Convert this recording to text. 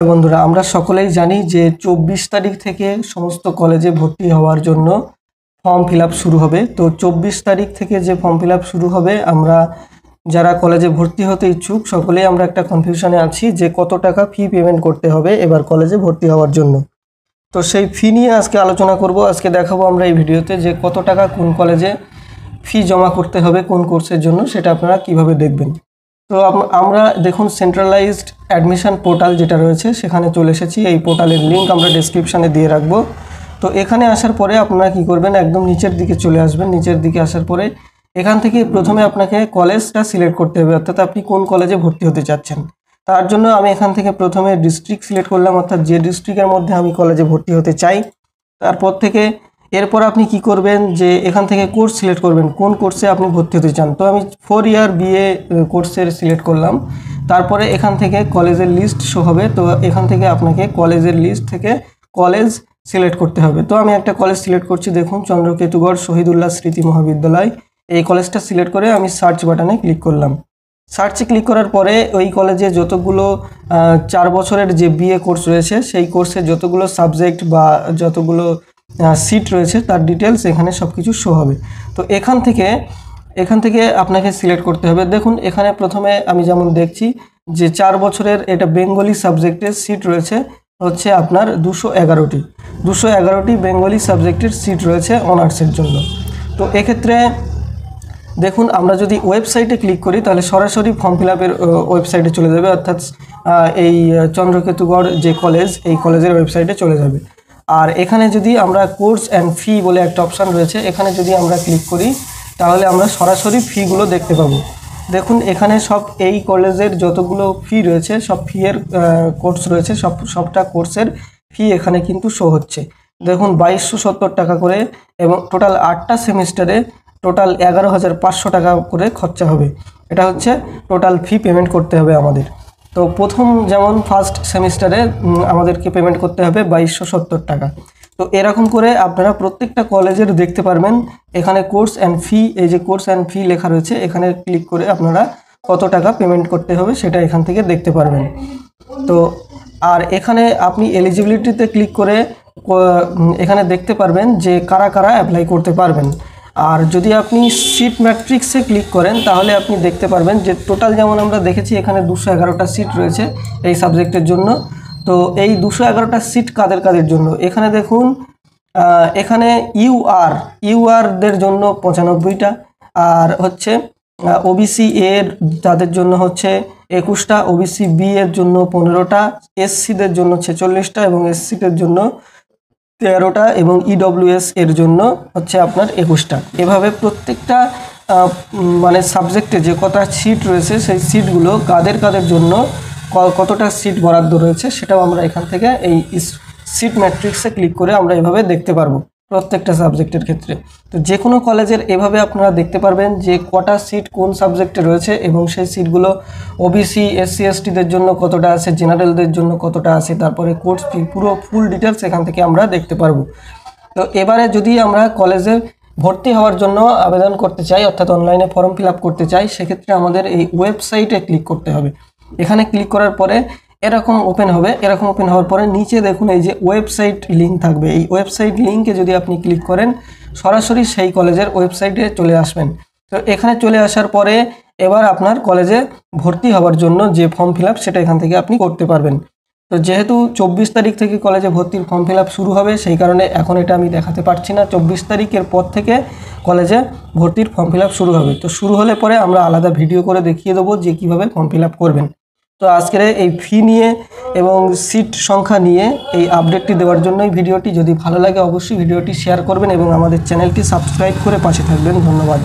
বন্ধুরা, আমরা সকলেই জানি যে 24 তারিখ থেকে সমস্ত কলেজে ভর্তি হওয়ার জন্য ফর্ম ফিল আপ শুরু হবে। তো 24 তারিখ থেকে যে ফর্ম ফিল আপ শুরু হবে, আমরা যারা কলেজে ভর্তি হতে ইচ্ছুক সকলেই আমরা একটা কনফিউশনে আছি যে কত টাকা ফি পেমেন্ট করতে হবে এবার কলেজে ভর্তি হওয়ার জন্য। তো সেই ফি নিয়ে আজকে আলোচনা করব। আজকে দেখাবো আমরা এই ভিডিওতে যে কত টাকা কোন কলেজে ফি জমা করতে হবে কোন কোর্সের জন্য, সেটা আপনারা কিভাবে দেখবেন। তো আমরা দেখুন সেন্ট্রালাইজড অ্যাডমিশন পোর্টাল যেটা রয়েছে সেখানে চলে এসেছি। এই পোর্টালের লিঙ্ক আমরা ডেসক্রিপশানে দিয়ে রাখবো। তো এখানে আসার পরে আপনারা কি করবেন, একদম নিচের দিকে চলে আসবেন। নিচের দিকে আসার পরে এখান থেকে প্রথমে আপনাকে কলেজটা সিলেক্ট করতে হবে, অর্থাৎ আপনি কোন কলেজে ভর্তি হতে চাচ্ছেন। তার জন্য আমি এখান থেকে প্রথমে ডিস্ট্রিক্ট সিলেক্ট করলাম, অর্থাৎ যে ডিস্ট্রিক্টের মধ্যে আমি কলেজে ভর্তি হতে চাই। তারপর থেকে এরপর আপনি কি করবেন যে এখান থেকে কোর্স সিলেক্ট করবেন, কোন কোর্সে আপনি ভর্তি হতে চান। তো আমি 4 ইয়ার বিএ কোর্সের সিলেক্ট করলাম। তারপরে এখান থেকে কলেজের লিস্ট শো হবে। তো এখান থেকে আপনাকে কলেজের লিস্ট থেকে কলেজ সিলেক্ট করতে হবে। তো আমি একটা কলেজ সিলেক্ট করছি, দেখুন চন্দ্রকেতুগড় শহীদুল্লাহ স্মৃতি মহাবিদ্যালয়। এই কলেজটা সিলেক্ট করে আমি সার্চ বাটনে ক্লিক করলাম। সার্চে ক্লিক করার পরে ওই কলেজে যতগুলো 4 বছরের যে বিএ কোর্স রয়েছে সেই কোর্সে যতগুলো সাবজেক্ট বা যতগুলো সিট রয়েছে তার ডিটেলস এখানে সব কিছু শো হবে। তো এখান থেকে আপনাকে সিলেক্ট করতে হবে। দেখুন এখানে প্রথমে আমি যেমন দেখছি যে 4 বছরের এটা বেঙ্গলি সাবজেক্টের সিট রয়েছে হচ্ছে আপনার 211টি বেঙ্গলি সাবজেক্টের সিট রয়েছে অনার্সের জন্য। তো এক্ষেত্রে দেখুন আমরা যদি ওয়েবসাইটে ক্লিক করি তাহলে সরাসরি ফর্ম ফিল আপের ওয়েবসাইটে চলে যাবে, অর্থাৎ এই চন্দ্রকেতুগড় যে কলেজ এই কলেজের ওয়েবসাইটে চলে যাবে। আর এখানে যদি আমরা কোর্স অ্যান্ড ফি বলে একটা অপশান রয়েছে, এখানে যদি আমরা ক্লিক করি তাহলে আমরা সরাসরি ফিগুলো দেখতে পাবো। দেখুন এখানে সব এই কলেজের যতগুলো ফি রয়েছে সব ফিয়ের কোর্স রয়েছে, সবটা কোর্সের ফি এখানে কিন্তু শো হচ্ছে। দেখুন 2270 টাকা করে এবং টোটাল 8টা সেমিস্টারে টোটাল 11,500 টাকা করে খরচা হবে। এটা হচ্ছে টোটাল ফি পেমেন্ট করতে হবে আমাদের। তো প্রথম যেমন ফার্স্ট সেমিস্টারে আমাদেরকে পেমেন্ট করতে হবে 2270 টাকা। তো এরকম করে আপনারা প্রত্যেকটা কলেজের দেখতে পারবেন। এখানে কোর্স অ্যান্ড ফি, এই যে কোর্স অ্যান্ড ফি লেখা রয়েছে এখানে ক্লিক করে আপনারা কত টাকা পেমেন্ট করতে হবে সেটা এখান থেকে দেখতে পারবেন। তো আর এখানে আপনি এলিজিবিলিটিতে ক্লিক করে এখানে দেখতে পারবেন যে কারা কারা অ্যাপ্লাই করতে পারবেন। আর যদি আপনি সিট ম্যাট্রিক্সে ক্লিক করেন তাহলে আপনি দেখতে পারবেন যে টোটাল যেমন আমরা দেখেছি এখানে 211টা সিট রয়েছে এই সাবজেক্টের জন্য। তো এই 211টা সিট কাদের কাদের জন্য, এখানে দেখুন এখানে ইউআরদের জন্য 95টা, আর হচ্ছে ওবিসি এর তাদের জন্য হচ্ছে 21টা, ওবিসি বি এর জন্য 15টা, এসসিদের জন্য 46টা এবং এসসিদের জন্য 13টা এবং ইডব্লিউএস এর জন্য হচ্ছে আপনার 21টা। এভাবে প্রত্যেকটা মানে সাবজেক্টে যে কটা সিট রয়েছে সেই সিটগুলো কাদের কাদের জন্য কতটা সিট বরাদ্দ রয়েছে সেটাও আমরা এখান থেকে এই সিট ম্যাট্রিক্সে ক্লিক করে আমরা এভাবে দেখতে পারবো প্রত্যেকটা সাবজেক্টের ক্ষেত্রে। তো যে কোনো কলেজের এভাবে আপনারা দেখতে পারবেন যে কটা সিট কোন সাবজেক্টে রয়েছে এবং সেই সিটগুলো ওবিসি এসসি এসটিদের জন্য কতটা আছে, জেনারেলদের জন্য কতটা আছে, তারপরে কোর্স ফি পুরো ফুল ডিটেলস এখান থেকে আমরা দেখতে পারবো। তো এবারে যদি আমরা কলেজে ভর্তি হওয়ার জন্য আবেদন করতে চাই, অর্থাৎ অনলাইনে ফর্ম ফিল আপ করতে চাই, সেক্ষেত্রে আমাদের এই ওয়েবসাইটে ক্লিক করতে হবে। এখানে ক্লিক করার পরে এরকম ওপেন হবে। এরকম ওপেন হওয়ার পরে নিচে দেখুন এই যে ওয়েবসাইট লিঙ্ক থাকবে, এই ওয়েবসাইট লিঙ্কে যদি আপনি ক্লিক করেন সরাসরি সেই কলেজের ওয়েবসাইটে চলে আসবেন। তো এখানে চলে আসার পরে এবার আপনার কলেজে ভর্তি হওয়ার জন্য যে ফর্ম ফিল আপ সেটা এখান থেকে আপনি করতে পারবেন। তো যেহেতু 24 তারিখ থেকে কলেজে ভর্তির ফর্ম ফিল আপ শুরু হবে সেই কারণে এখন এটা আমি দেখাতে পারছি না। 24 তারিখের পর থেকে কলেজে ভর্তির ফর্ম ফিল আপ শুরু হবে। তো শুরু হলে পরে আমরা আলাদা ভিডিও করে দেখিয়ে দেবো যে কীভাবে ফর্ম ফিল আপ করবেন। তো আজকের এই ফি নিয়ে এবং সিট সংখ্যা নিয়ে এই আপডেটটি দেওয়ার জন্যই ভিডিওটি। যদি ভালো লাগে অবশ্যই ভিডিওটি শেয়ার করবেন এবং আমাদের চ্যানেলটি সাবস্ক্রাইব করে পাশে থাকবেন। ধন্যবাদ।